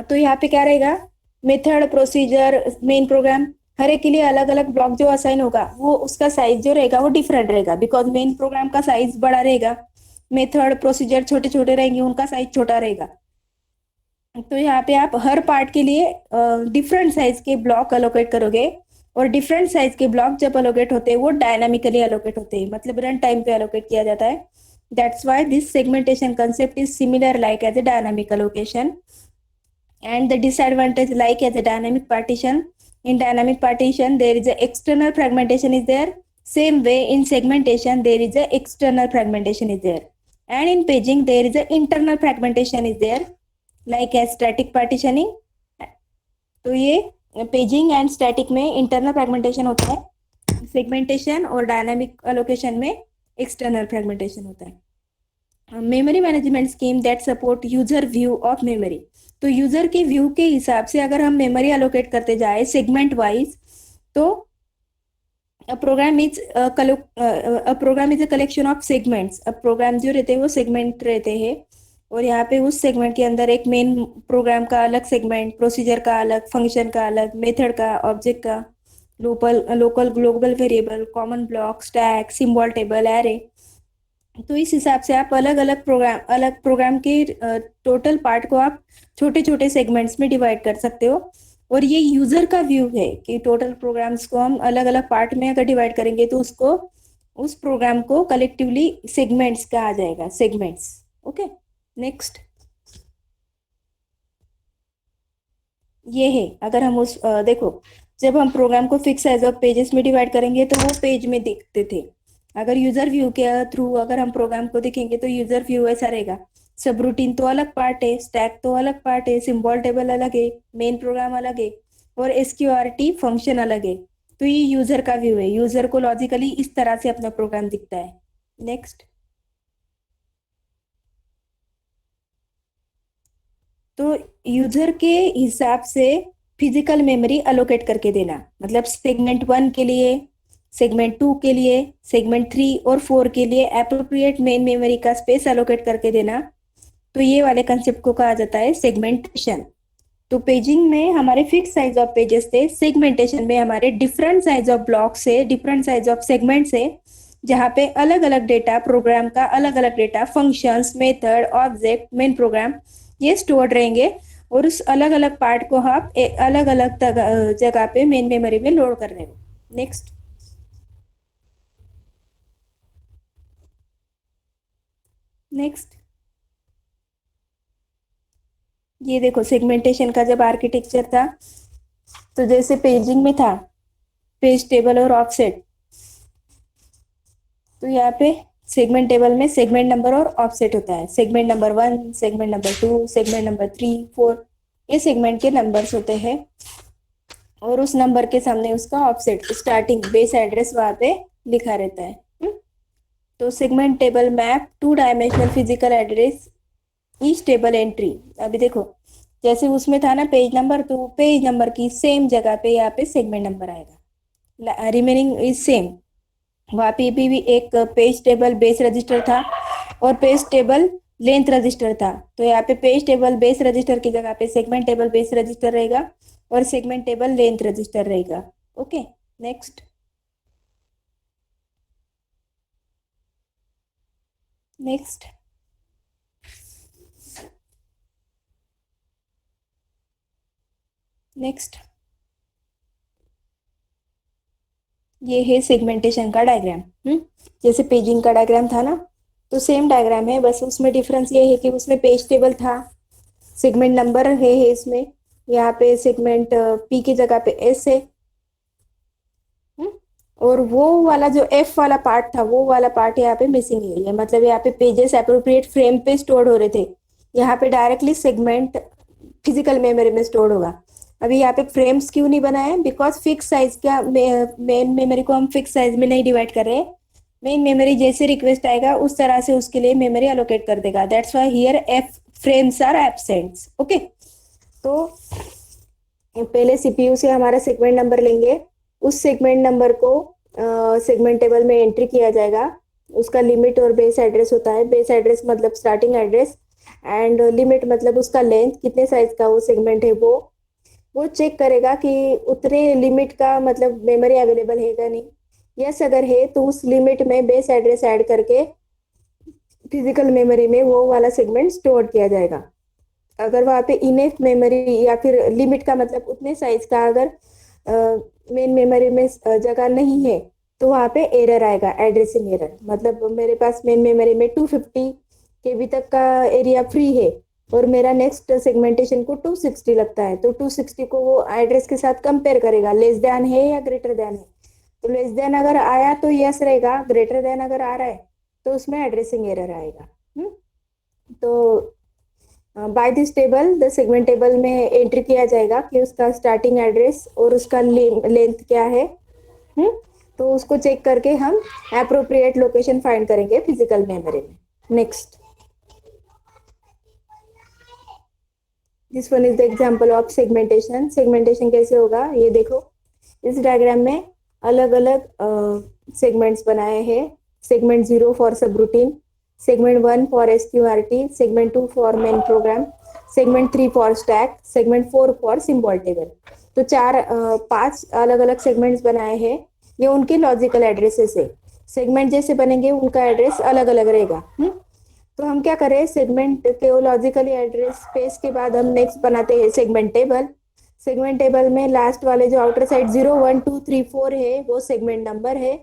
तो यहाँ पे क्या रहेगा, मेथड, प्रोसीजर, मेन प्रोग्राम, हर एक के लिए अलग अलग ब्लॉक जो असाइन होगा वो उसका साइज जो रहेगा वो डिफरेंट रहेगा, बिकॉज मेन प्रोग्राम का साइज बड़ा रहेगा, मेथड प्रोसीजर छोटे छोटे रहेंगे, उनका साइज छोटा रहेगा। तो यहाँ पे आप हर पार्ट के लिए डिफरेंट साइज के ब्लॉक अलोकेट करोगे, और डिफरेंट साइज के ब्लॉक जब अलोकेट होते हैं वो डायनामिकली अलोकेट होते हैं, मतलब रन टाइम पे अलोकेट किया जाता है। That's why this segmentation concept is similar like as a dynamic allocation. And the disadvantage, like as a dynamic partition, in dynamic partition there is a external fragmentation is there, same way in segmentation there is a external fragmentation is there, and in paging there is a internal fragmentation is there, like as static partitioning। तो ये paging and static में internal fragmentation होता है, segmentation और dynamic allocation में external fragmentation होता है। Memory management scheme that support user view of memory. तो यूजर के व्यू के हिसाब से अगर हम मेमोरी अलोकेट करते जाए सेगमेंट वाइज, तो program is a collection of segments. अब प्रोग्राम जो रहते हैं वो सेगमेंट रहते हैं, और यहाँ पे उस सेगमेंट के अंदर एक मेन प्रोग्राम का अलग सेगमेंट, प्रोसीजर का अलग, फंक्शन का अलग, मेथड का, ऑब्जेक्ट का, local local global variable, common block, stack, symbol table, array. तो इस हिसाब से आप अलग प्रोग्राम के टोटल पार्ट को आप छोटे छोटे सेगमेंट्स में डिवाइड कर सकते हो। और ये यूजर का व्यू है कि टोटल प्रोग्राम्स को हम अलग अलग पार्ट में अगर डिवाइड करेंगे तो उसको, उस प्रोग्राम को कलेक्टिवली सेगमेंट्स कहा जाएगा, सेगमेंट्स। ओके। नेक्स्ट, ये है, अगर हम देखो, जब हम प्रोग्राम को फिक्स साइज ऑफ पेजेस में डिवाइड करेंगे तो वो पेज में दिखते थे। अगर यूजर व्यू के थ्रू अगर हम प्रोग्राम को देखेंगे तो यूजर व्यू ऐसा रहेगा, सब रूटीन तो अलग पार्ट है, स्टैक तो अलग पार्ट है, सिंबल टेबल अलग है, मेन प्रोग्राम अलग है, और एसक्यूआरटी फंक्शन अलग है। तो ये यूजर का व्यू है, यूजर को लॉजिकली इस तरह से अपना प्रोग्राम दिखता है। नेक्स्ट, तो यूजर के हिसाब से फिजिकल मेमोरी अलोकेट करके देना, मतलब सेगमेंट 1 के लिए, सेगमेंट 2 के लिए, सेगमेंट 3 और 4 के लिए एप्रोप्रिएट मेन मेमोरी का स्पेस अलोकेट करके देना। तो ये वाले कंसेप्ट को कहा जाता है सेगमेंटेशन। तो पेजिंग में हमारे फिक्स साइज ऑफ पेजेस थे, सेगमेंटेशन में हमारे डिफरेंट साइज ऑफ ब्लॉक से, डिफरेंट साइज ऑफ सेगमेंट से, जहाँ पे अलग अलग डेटा, प्रोग्राम का अलग अलग data, functions, method, object, main program, ये स्टोर्ड रहेंगे। और उस अलग अलग पार्ट को आप अलग अलग जगह पे मेन मेमोरी में लोड कर रहे हो। नेक्स्ट। नेक्स्ट, ये देखो सेगमेंटेशन का जब आर्किटेक्चर था, तो जैसे पेजिंग में था पेज टेबल और ऑफसेट, तो यहाँ पे सेगमेंट टेबल में सेगमेंट नंबर और ऑफसेट होता है। Segment number 1, segment number 2, segment number 3, 4, ये सेगमेंट के नंबर्स होते हैं। और उस नंबर के सामने उसका ऑफसेट, स्टार्टिंग बेस एड्रेस वहां पे लिखा रहता है। तो segment table map two dimensional physical address each table entry. अभी देखो जैसे उसमें था ना पेज नंबर, तो पेज नंबर की सेम जगह पे यहाँ पे सेगमेंट नंबर आएगा, रिमेनिंग इज सेम। वहाँ पे भी एक पेज टेबल बेस रजिस्टर था और पेज टेबल लेंथ रजिस्टर था। तो यहाँ पे पेज टेबल बेस रजिस्टर की जगह पे सेगमेंट टेबल बेस रजिस्टर रहेगा और सेगमेंट टेबल लेंथ रजिस्टर रहेगा। ओके। नेक्स्ट। नेक्स्ट, नेक्स्ट, ये है सेगमेंटेशन का डायग्राम। जैसे पेजिंग का डायग्राम था ना, तो सेम डायग्राम है, बस उसमें डिफरेंस ये है कि उसमें पेज टेबल था, सेगमेंट नंबर है इसमें, यहाँ पे सेगमेंट पी की जगह पे एस है। हम्म, और वो वाला जो एफ वाला पार्ट था, वो वाला पार्ट यहाँ पे मिसिंग है। ये मतलब यहाँ पे पेजेस अप्रोप्रिएट फ्रेम पे स्टोर हो रहे थे, यहाँ पे डायरेक्टली सेगमेंट फिजिकल मेमोरी में स्टोर होगा। अभी यहाँ पे फ्रेम्स क्यों नहीं बनाए? बिकॉज फिक्स साइज का मेन मेमोरी को हम फिक्स साइज में नहीं डिवाइड कर रहे। मेन मेमोरी जैसे रिक्वेस्ट आएगा उस तरह से उसके लिए मेमोरी अलोकेट कर देगा। That's why here F frames are absents. Okay. तो पहले सीपीयू से हमारा सेगमेंट नंबर लेंगे, उस सेगमेंट नंबर को सेगमेंट टेबल में एंट्री किया जाएगा। उसका लिमिट और बेस एड्रेस होता है। बेस एड्रेस मतलब स्टार्टिंग एड्रेस, एंड लिमिट मतलब उसका लेंथ, कितने साइज का वो सेगमेंट है वो चेक करेगा कि उतने लिमिट का मतलब मेमोरी अवेलेबल है क्या नहीं। यस अगर है तो उस लिमिट में बेस एड्रेस ऐड करके फिजिकल मेमोरी में वो वाला सेगमेंट स्टोर किया जाएगा। अगर वहाँ पे इनेफ मेमोरी या फिर लिमिट का मतलब उतने साइज का अगर मेन मेमोरी में जगह नहीं है, तो वहाँ पे एरर आएगा, एड्रेसिंग एरर। मतलब मेरे पास मेन मेमोरी में 250 केबी तक का एरिया फ्री है और मेरा नेक्स्ट सेगमेंटेशन को 260 लगता है, तो 260 को वो एड्रेस के साथ कंपेयर करेगा, लेस देन है या ग्रेटर देन है। तो लेस देन अगर आया तो यस रहेगा, ग्रेटर देन अगर आ रहा है तो उसमें एड्रेसिंग एरर आएगा। तो by this table the segment table में एंट्री किया जाएगा कि उसका स्टार्टिंग एड्रेस और उसका लेंथ क्या है। हम्म तो उसको चेक करके हम अप्रोप्रिएट लोकेशन फाइंड करेंगे फिजिकल मेमोरी में। Next, this one is the example of segmentation. Segmentation कैसे होगा ये देखो, इस डायग्राम में अलग अलग सेगमेंट्स बनाए हैं। Segment 0 for subroutine, segment 1 for SQRT, segment 2 for main program, segment 3 for stack, segment 4 for symbol table. तो पांच अलग अलग सेगमेंट्स बनाए हैं। ये उनके लॉजिकल एड्रेसेस है। सेगमेंट जैसे बनेंगे उनका एड्रेस अलग अलग रहेगा। तो हम क्या करें, सेगमेंट के लॉजिकली एड्रेस स्पेस के बाद हम नेक्स्ट बनाते हैं सेगमेंट टेबल। सेगमेंट टेबल में लास्ट वाले जो आउटर साइड 0, 1, 2, 3, 4 है वो सेगमेंट नंबर है।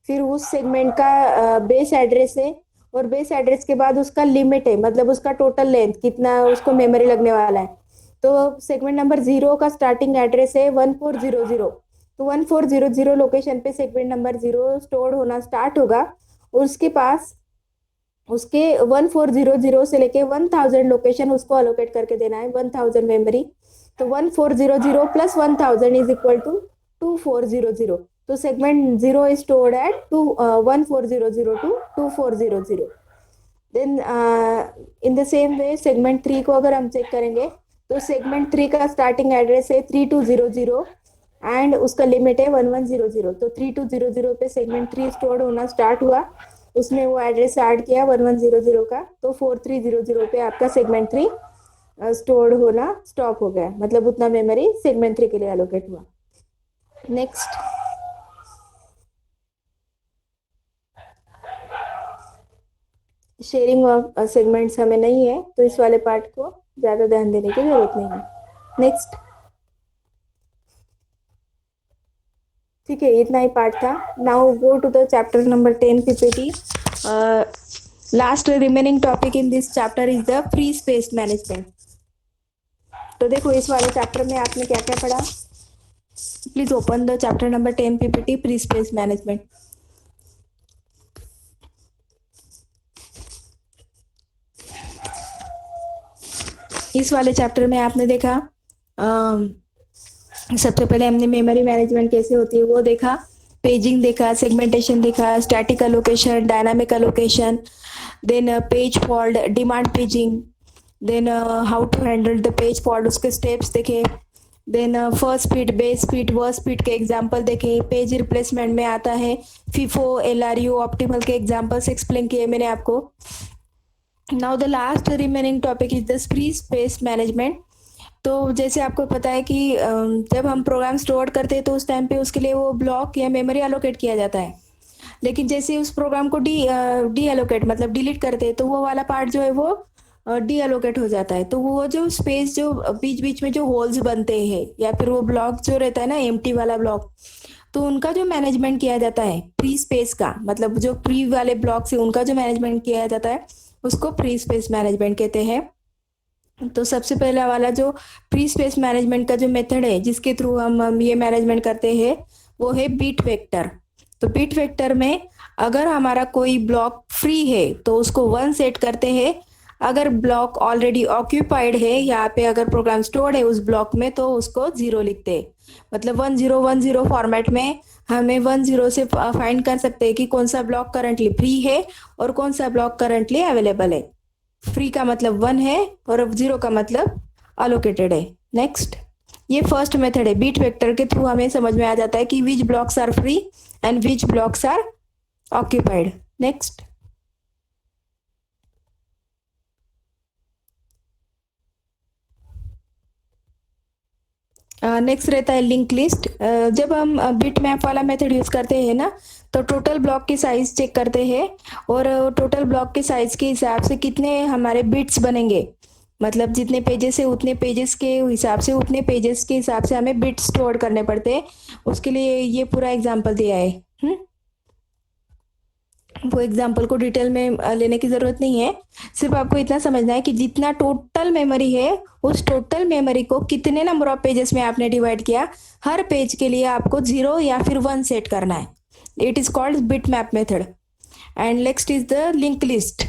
फिर उस सेगमेंट का बेस एड्रेस है और बेस एड्रेस के बाद उसका लिमिट है, मतलब उसका टोटल लेंथ कितना उसको मेमोरी लगने वाला है। तो सेगमेंट नंबर 0 का स्टार्टिंग एड्रेस है 1400। तो 1400 लोकेशन पे सेगमेंट नंबर 0 स्टोर होना स्टार्ट होगा और उसके पास उसके 1400 से लेके 1000 लोकेशन उसको अलोकेट करके देना है, 1000 मेमोरी। तो 1400 प्लस 1000 इज इक्वल टू 2400। तो segment 0 is stored at 1400 to 2400। Then in the same way segment 3 को अगर हम चेक करेंगे तो सेगमेंट 3 का स्टार्टिंग एड्रेस है 3200 एंड उसका लिमिट है 1100। तो 3200 पे सेगमेंट 3 स्टोर होना स्टार्ट हुआ, उसमें वो एड्रेस ऐड किया 1100 का, तो 4300 पे आपका सेगमेंट 3 स्टोर होना स्टॉप हो गया, मतलब उतना मेमोरी सेगमेंट 3 के लिए एलोकेट हुआ। नेक्स्ट, शेयरिंग ऑफ सेगमेंट्स हमें नहीं है, तो इस वाले पार्ट को ज्यादा ध्यान देने की जरूरत नहीं है। नेक्स्ट, ठीक है, इतना ही पार्ट था। Now go to the chapter number 10 PPT. Last remaining topic in this chapter is the free space management. तो देखो इस वाले चैप्टर में आपने क्या क्या पढ़ा। Please open the chapter number 10 PPT, free space management. इस वाले चैप्टर में आपने देखा सबसे पहले हमने मेमोरी मैनेजमेंट कैसे होती है वो देखा, पेजिंग देखा, सेगमेंटेशन देखा, static allocation, dynamic allocation, then page fault, demand paging, then how to handle the page fault, उसके स्टेप्स देखे, then first speed, base speed, worst speed के एग्जांपल देखे, पेज रिप्लेसमेंट में आता है फीफो, एलआरयू, ऑप्टिमल के examples explain किए मैंने आपको। Now the last remaining topic is the free space management. तो जैसे आपको पता है कि जब हम प्रोग्राम स्टोर करते हैं तो उस टाइम पे उसके लिए वो ब्लॉक या मेमोरी एलोकेट किया जाता है, लेकिन जैसे उस प्रोग्राम को डी एलोकेट मतलब डिलीट करते हैं तो वो वाला पार्ट जो है वो डी एलोकेट हो जाता है। तो वो जो स्पेस जो बीच बीच में जो होल्स बनते हैं या फिर वो ब्लॉक जो रहता है ना एम्प्टी वाला ब्लॉक, तो उनका जो मैनेजमेंट किया जाता है फ्री स्पेस का, मतलब जो फ्री वाले ब्लॉक से उनका जो मैनेजमेंट किया जाता है उसको फ्री स्पेस मैनेजमेंट कहते हैं। तो सबसे पहला वाला जो फ्री स्पेस मैनेजमेंट का जो मेथड है जिसके थ्रू हम ये मैनेजमेंट करते हैं वो है बिट वेक्टर। तो बिट वेक्टर में अगर हमारा कोई ब्लॉक फ्री है तो उसको 1 सेट करते हैं, अगर ब्लॉक ऑलरेडी ऑक्यूपाइड है यहाँ पे अगर प्रोग्राम स्टोर्ड है उस ब्लॉक में तो उसको 0 लिखते हैं। मतलब 1010 फॉर्मेट में हमें 10 से फाइंड कर सकते हैं कि कौन सा ब्लॉक करंटली फ्री है और कौन सा ब्लॉक करंटली अवेलेबल है। फ्री का मतलब 1 है और 0 का मतलब अलोकेटेड है। नेक्स्ट, ये फर्स्ट मेथड है, बिट वेक्टर के थ्रू हमें समझ में आ जाता है कि which blocks are free and which blocks are occupied. Next, next रहता है लिंक लिस्ट। जब हम बिट मैप वाला मेथड यूज करते हैं ना तो टोटल ब्लॉक की साइज चेक करते हैं और टोटल ब्लॉक के साइज के हिसाब से कितने हमारे बिट्स बनेंगे, मतलब जितने पेजेस है उतने पेजेस के हिसाब से उतने पेजेस के हिसाब से हमें बिट स्टोर करने पड़ते हैं। उसके लिए ये पूरा एग्जांपल दिया है। वो एग्जांपल को डिटेल में लेने की जरूरत नहीं है, सिर्फ आपको इतना समझना है कि जितना टोटल मेमोरी है उस टोटल मेमोरी को कितने नंबर ऑफ पेजेस में आपने डिवाइड किया, हर पेज के लिए आपको 0 या फिर 1 सेट करना है। It is called bit map method. And next is the link list.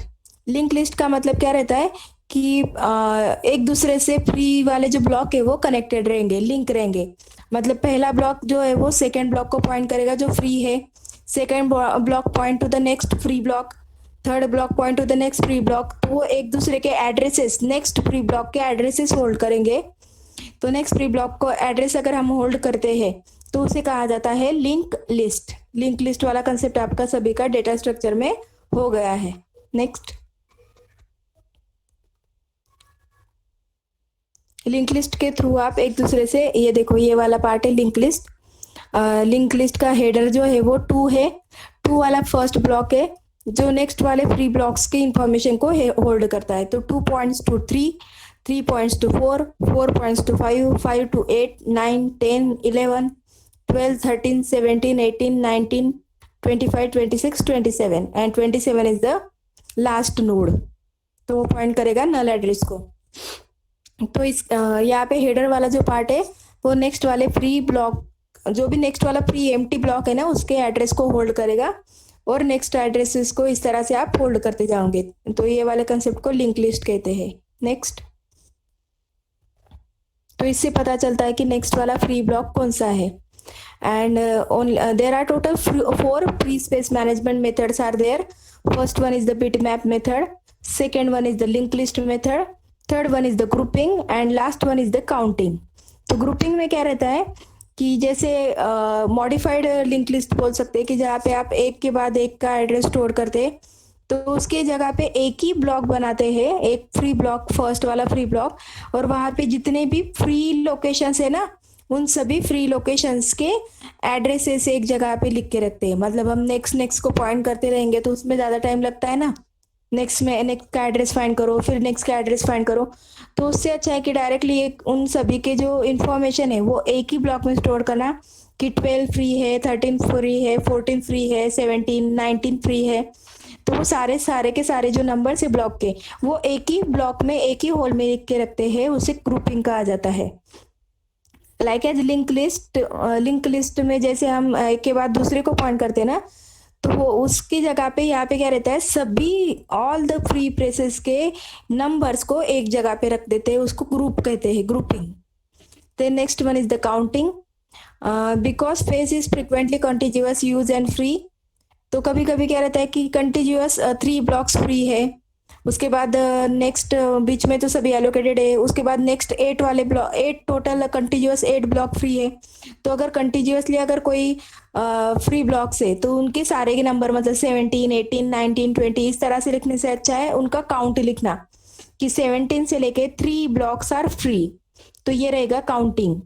Link list का मतलब क्या रहता है कि एक दूसरे से फ्री वाले जो ब्लॉक है वो कनेक्टेड रहेंगे, लिंक रहेंगे। मतलब पहला ब्लॉक जो है वो सेकेंड ब्लॉक को पॉइंट करेगा जो फ्री है, second block point two the next free block, third block point two the next free block. तो वो एक दूसरे के एड्रेसेस, नेक्स्ट फ्री ब्लॉक के एड्रेसेस होल्ड करेंगे। तो नेक्स्ट फ्री ब्लॉक को एड्रेस अगर हम होल्ड करते हैं तो उसे कहा जाता है लिंक लिस्ट। लिंक लिस्ट वाला कंसेप्ट आपका सभी का डेटा स्ट्रक्चर में हो गया है। नेक्स्ट, लिंक लिस्ट के थ्रू आप एक दूसरे से, ये देखो ये वाला पार्ट है लिंक लिस्ट। लिंक लिस्ट का हेडर जो है वो 2 है, 2 वाला फर्स्ट ब्लॉक है जो नेक्स्ट वाले फ्री ब्लॉक्स की इंफॉर्मेशन को होल्ड करता है। तो 2 points to 3, 3 points to 4, 4 points to 5, 5 to 8, 9, 10, 11, 12, 13, 17, 18, 19, 25, 26, 27 and 27 is the last node. तो वो पॉइंट करेगा नल एड्रेस को। तो इस यहाँ पे हेडर वाला जो पार्ट है वो नेक्स्ट वाले फ्री ब्लॉक, जो भी नेक्स्ट वाला फ्री एम्प्टी ब्लॉक है ना उसके एड्रेस को होल्ड करेगा और नेक्स्ट एड्रेसेस को इस तरह से आप होल्ड करते जाओगे। तो ये वाले कंसेप्ट को लिंक लिस्ट कहते हैं। नेक्स्ट, तो इससे पता चलता है कि नेक्स्ट वाला फ्री ब्लॉक कौन सा है। And there are total 4 free space management methods are there. First one is the bit map method, second one is the linked list method, third one is the grouping and last one is the counting. तो grouping में क्या रहता है कि जैसे modified link list बोल सकते हैं कि जहाँ पे आप एक के बाद एक का एड्रेस स्टोर करते हैं, तो उसके जगह पे एक ही ब्लॉक बनाते हैं, एक फ्री ब्लॉक, फर्स्ट वाला फ्री ब्लॉक, और वहां पे जितने भी फ्री लोकेशंस है ना, उन सभी फ्री लोकेशंस के एड्रेसेस एक जगह पे लिख के रखते हैं। मतलब हम नेक्स्ट नेक्स्ट को पॉइंट करते रहेंगे तो उसमें ज़्यादा टाइम लगता है ना, नेक्स्ट में नेक्स्ट का एड्रेस फाइंड करो, फिर नेक्स्ट का एड्रेस फाइंड करो। तो उससे अच्छा है कि डायरेक्टली एक उन सभी के जो इन्फॉर्मेशन है वो एक ही ब्लॉक में स्टोर करना, कि 12 फ्री है, 13 फ्री है, 14 फ्री है, 17 19 फ्री है। तो वो सारे सारे के सारे जो नंबर है ब्लॉक के, वो एक ही ब्लॉक में एक ही होल में लिख के रखते हैं, उसे ग्रुपिंग कहा जाता है। Like as link list, link list में जैसे हम एक के बाद दूसरे को पॉइंट करते हैं ना, तो वो उसकी जगह पे यहाँ पे क्या रहता है, सभी ऑल द फ्री प्रेसेस के नंबर्स को एक जगह पे रख देते हैं, उसको ग्रुप कहते हैं, grouping. Then next one is the counting. Because face is frequently continuous use and free, तो कभी कभी क्या रहता है कि कंटिन्यूअस 3 ब्लॉक्स फ्री है, उसके बाद नेक्स्ट बीच में तो सभी एलोकेटेड है, उसके बाद नेक्स्ट 8 वाले block, 8 total continuous 8 block free है। तो अगर कंटिन्यूअसली अगर कोई फ्री ब्लॉक्स है तो उनके सारे के नंबर मतलब 17 18 19 20 इस तरह से लिखने से अच्छा है उनका काउंट लिखना, कि 17 से लेके 3 ब्लॉक्स आर फ्री, तो ये रहेगा काउंटिंग।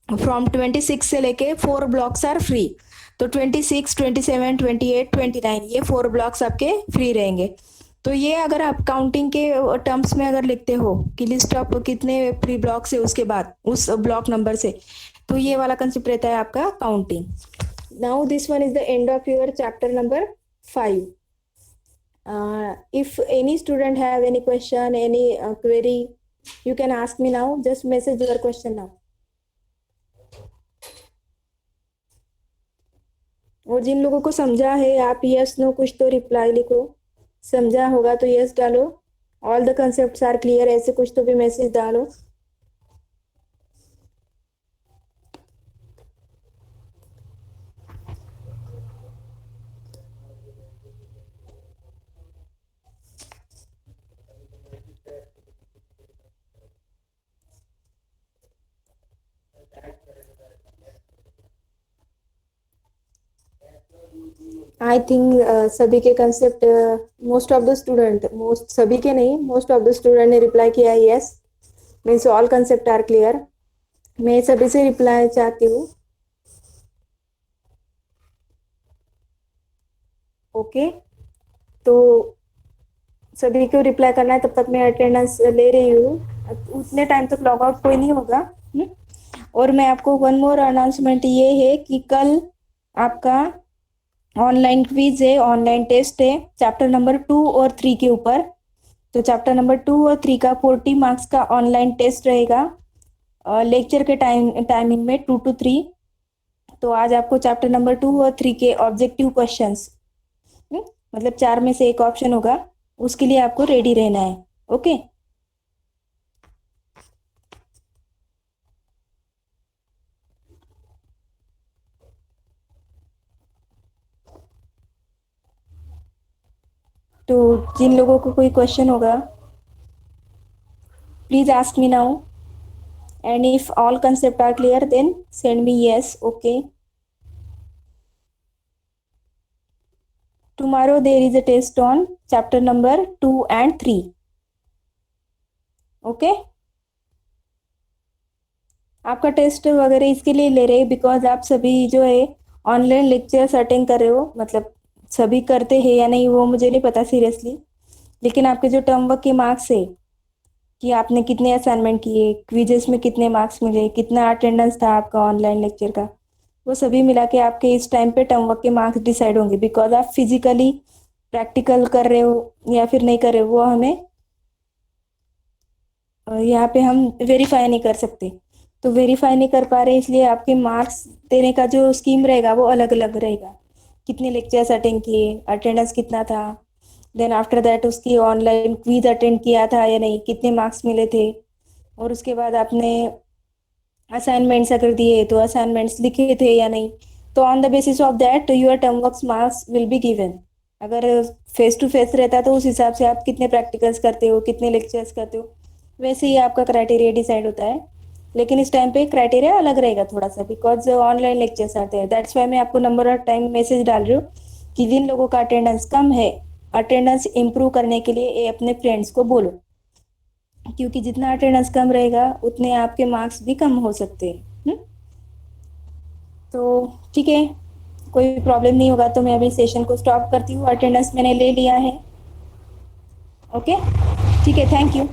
फ्रॉम 26 से लेके 4 ब्लॉक्स आर फ्री, तो 26 27 28 29 ये 4 ब्लॉक्स आपके फ्री रहेंगे। तो ये अगर आप काउंटिंग के टर्म्स में अगर लिखते हो कि लिस्ट ऑफ कितने फ्री ब्लॉक्स है उसके बाद उस ब्लॉक नंबर से, तो ये वाला कंसेप्ट रहता है आपका counting. Now this one is the end of your chapter number 5। if any student have any question, any query, you can ask me now, just message your question now। और जिन लोगों को समझा है आप यस नो कुछ तो reply लिखो, समझा होगा तो यस डालो, all the concepts are clear ऐसे कुछ तो भी मैसेज डालो। आई थिंक सभी के concept, most of the student, most सभी के नहीं, मोस्ट ऑफ द स्टूडेंट ने रिप्लाई किया है yes, means all concept are clear. मैं सभी से रिप्लाई चाहती हूँ। ओके, तो सभी को रिप्लाई करना है, तब तक मैं अटेंडेंस ले रही हूँ, उतने टाइम तक लॉग आउट कोई नहीं होगा। और मैं आपको वन मोर अनाउंसमेंट ये है कि कल आपका ऑनलाइन क्विज है, ऑनलाइन टेस्ट है चैप्टर नंबर 2 और 3 के ऊपर। तो चैप्टर नंबर 2 और 3 का 40 मार्क्स का ऑनलाइन टेस्ट रहेगा लेक्चर के टाइमिंग में 2 to 3। तो आज आपको चैप्टर नंबर 2 और 3 के ऑब्जेक्टिव क्वेश्चंस, मतलब 4 में से एक ऑप्शन होगा, उसके लिए आपको रेडी रहना है। ओके, तो जिन लोगों को कोई क्वेश्चन होगा please ask me now, and if all concept are clear then send me yes. Okay, tomorrow there is a test on chapter number 2 and 3। Okay, आपका टेस्ट वगैरह इसके लिए ले रहे हैं बिकॉज आप सभी जो है ऑनलाइन लेक्चर्स अटेंड कर रहे हो, मतलब सभी करते हैं या नहीं वो मुझे नहीं पता सीरियसली, लेकिन आपके जो टर्म वर्क के मार्क्स है कि आपने कितने असाइनमेंट किए, क्विजेस में कितने मार्क्स मिले, कितना अटेंडेंस था आपका ऑनलाइन लेक्चर का, वो सभी मिला के आपके इस टाइम पे टर्म वर्क के मार्क्स डिसाइड होंगे। बिकॉज आप फिजिकली प्रैक्टिकल कर रहे हो या फिर नहीं कर रहे हो वो हमें यहाँ पे हम वेरीफाई नहीं कर सकते, तो वेरीफाई नहीं कर पा रहे इसलिए आपके मार्क्स देने का जो स्कीम रहेगा वो अलग अलग रहेगा। कितने लेक्चर्स अटेंड किए, अटेंडेंस कितना था, देन आफ्टर दैट उसकी ऑनलाइन क्विज अटेंड किया था या नहीं, कितने मार्क्स मिले थे, और उसके बाद आपने असाइनमेंट्स अगर दिए तो असाइनमेंट्स लिखे थे या नहीं। तो on the basis of that your term works marks will be given. अगर फेस टू फेस रहता तो उस हिसाब से आप कितने प्रैक्टिकल्स करते हो, कितने लेक्चर्स करते हो, वैसे ही आपका क्राइटेरिया डिसाइड होता है। लेकिन इस टाइम पे क्राइटेरिया अलग रहेगा थोड़ा सा, बिकॉज ऑनलाइन लेक्चर्स आते हैं। दैट्स वाई मैं आपको नंबर और टाइम मैसेज डाल रही हूँ कि जिन लोगों का अटेंडेंस कम है, अटेंडेंस इम्प्रूव करने के लिए ये अपने फ्रेंड्स को बोलो, क्योंकि जितना अटेंडेंस कम रहेगा उतने आपके मार्क्स भी कम हो सकते हैं। तो ठीक है, कोई प्रॉब्लम नहीं होगा तो मैं अभी सेशन को स्टॉप करती हूँ। अटेंडेंस मैंने ले लिया है। ओके, ठीक है, थैंक यू।